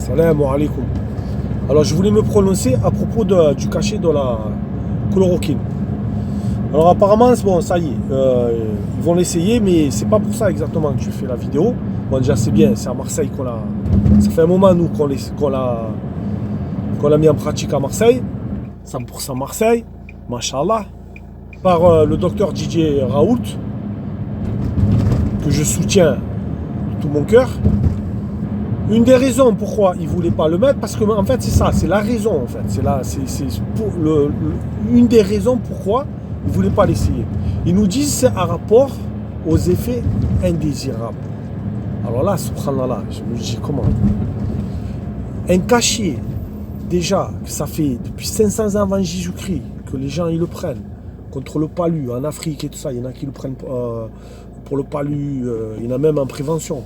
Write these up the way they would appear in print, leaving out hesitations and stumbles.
Salam alaikum. Alors je voulais me prononcer à propos du cachet de la chloroquine. Alors apparemment, bon, ça y est, ils vont l'essayer, mais c'est pas pour ça exactement que je fais la vidéo. Bon, déjà c'est bien, c'est à Marseille qu'on l'a. Ça fait un moment nous qu'on l'a mis en pratique à Marseille. 100% Marseille, Machallah, par le docteur Didier Raoult, que je soutiens de tout mon cœur. Une des raisons pourquoi ils ne voulaient pas le mettre, parce que en fait c'est ça, c'est la raison en fait. Une des raisons pourquoi ils ne voulaient pas l'essayer. Ils nous disent c'est un rapport aux effets indésirables. Alors là, subhanallah, je me dis comment. Un cachet, déjà, ça fait depuis 500 ans avant Jésus-Christ que les gens ils le prennent contre le palu en Afrique et tout ça. Il y en a qui le prennent pour le palu, il y en a même en prévention.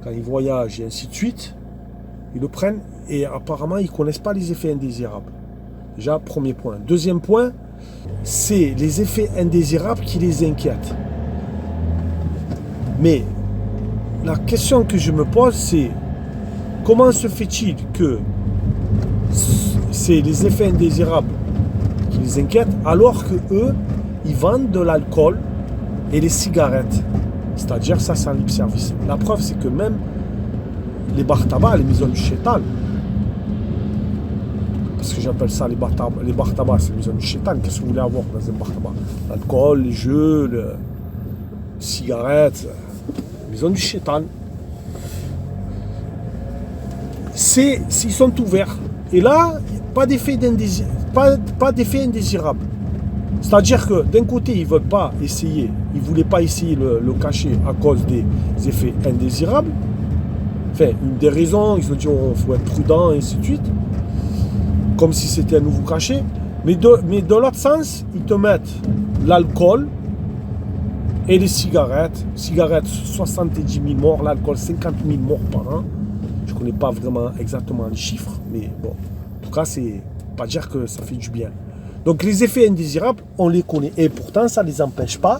Quand ils voyagent et ainsi de suite, ils le prennent et apparemment ils ne connaissent pas les effets indésirables. Déjà, premier point. Deuxième point, c'est les effets indésirables qui les inquiètent. Mais la question que je me pose, c'est comment se fait-il que c'est les effets indésirables qui les inquiètent alors que eux, ils vendent de l'alcool et les cigarettes. C'est-à-dire ça, c'est un libre service. La preuve, c'est que même les bar tabac, les maisons du chétan, parce que j'appelle ça les bar tabac, c'est les maisons du chétan. Qu'est-ce que vous voulez avoir dans un bar tabac? L'alcool, les jeux, les cigarettes, les maisons du chétan. S'ils sont ouverts. Et là, pas d'effet indésirable. C'est-à-dire que d'un côté, ils ne veulent pas essayer, ils ne voulaient pas essayer le cachet à cause des effets indésirables. Enfin, une des raisons, ils ont dit qu'il faut être prudent et ainsi de suite. Comme si c'était un nouveau cachet. Mais de l'autre sens, ils te mettent l'alcool et les cigarettes. Cigarettes, 70 000 morts, l'alcool, 50 000 morts par an. Je ne connais pas vraiment exactement les chiffres, mais bon, en tout cas, c'est pas dire que ça fait du bien. Donc les effets indésirables, on les connaît. Et pourtant, ça ne les empêche pas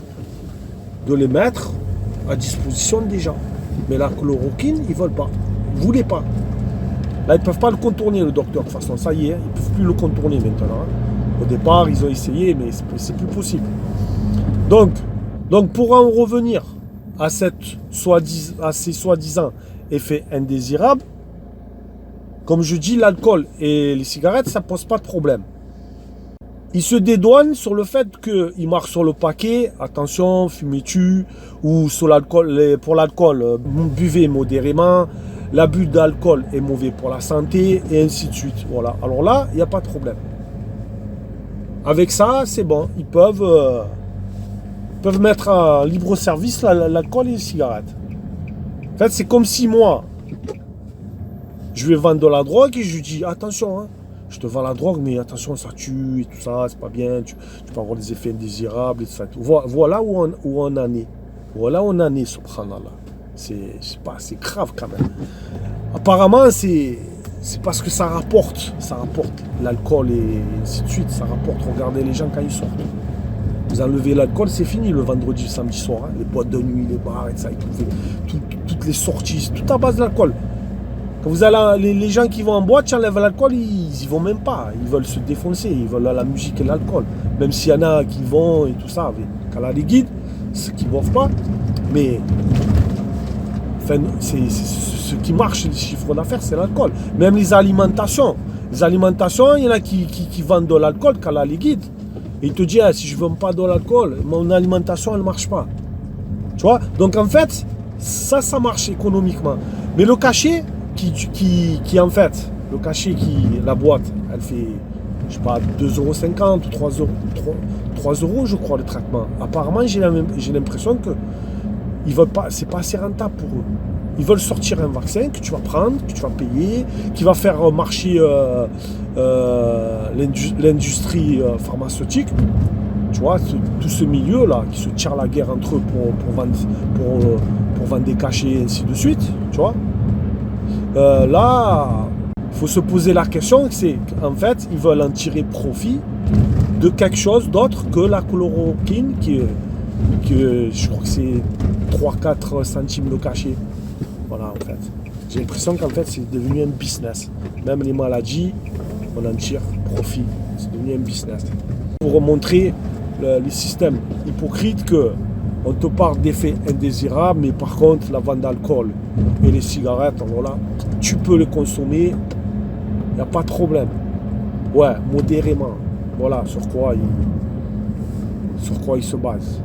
de les mettre à disposition des gens. Mais la chloroquine, ils ne veulent pas. Ils ne voulaient pas. Là, ils ne peuvent pas le contourner, le docteur. De toute façon, ça y est, ils ne peuvent plus le contourner maintenant. Au départ, ils ont essayé, mais c'est plus possible. Donc, pour en revenir à ces soi-disant effets indésirables, comme je dis, l'alcool et les cigarettes, ça ne pose pas de problème. Ils se dédouanent sur le fait qu'ils marquent sur le paquet, attention, fumez tue, ou sur l'alcool, pour l'alcool, buvez modérément, l'abus d'alcool est mauvais pour la santé, et ainsi de suite. Voilà. Alors là, il n'y a pas de problème. Avec ça, c'est bon. Ils peuvent mettre en libre service l'alcool et les cigarettes. En fait, c'est comme si moi, je vais vendre de la drogue et je lui dis, attention, hein, je te vends la drogue, mais attention, ça tue et tout ça, c'est pas bien, tu peux avoir des effets indésirables et tout ça. Voilà où on en est. Voilà où on en est, subhanallah. C'est grave quand même. Apparemment, c'est parce que ça rapporte l'alcool et ainsi de suite, ça rapporte. Regardez les gens quand ils sortent. Vous enlevez l'alcool, c'est fini le vendredi, samedi soir. Hein. Les boîtes de nuit, les bars et tout ça, toutes les sorties, tout à base de l'alcool. Quand vous allez, les gens qui vont en boîte, qui enlèvent l'alcool, ils y vont même pas. Ils veulent se défoncer, ils veulent la musique et l'alcool. Même s'il y en a qui vont et tout ça, quand là les guides, ceux qui ne boivent pas. Mais enfin, ce qui marche, les chiffres d'affaires, c'est l'alcool. Même les alimentations. Les alimentations, il y en a qui vendent de l'alcool quand là les guides. Et ils te disent, si je ne vends pas de l'alcool, mon alimentation, elle ne marche pas. Tu vois? Donc en fait, ça marche économiquement. Mais le cachet, qui en fait, le cachet la boîte, elle fait, je sais pas, 2,50 € ou 3 €, je crois, le traitement. Apparemment, j'ai l'impression que ils veulent pas, c'est pas assez rentable pour eux. Ils veulent sortir un vaccin que tu vas prendre, que tu vas payer, qui va faire marcher l'industrie pharmaceutique. Tu vois, tout ce milieu-là, qui se tire la guerre entre eux pour vendre des cachets et ainsi de suite, tu vois. Là, il faut se poser la question, c'est qu'en fait, ils veulent en tirer profit de quelque chose d'autre que la chloroquine, qui je crois que c'est 3-4 centimes le cachet. Voilà, en fait. J'ai l'impression qu'en fait, c'est devenu un business. Même les maladies, on en tire profit. C'est devenu un business. Pour montrer les systèmes hypocrites que on te parle d'effets indésirables, mais par contre, la vente d'alcool et les cigarettes, voilà, tu peux les consommer, il n'y a pas de problème. Ouais, modérément. Voilà sur quoi il se base.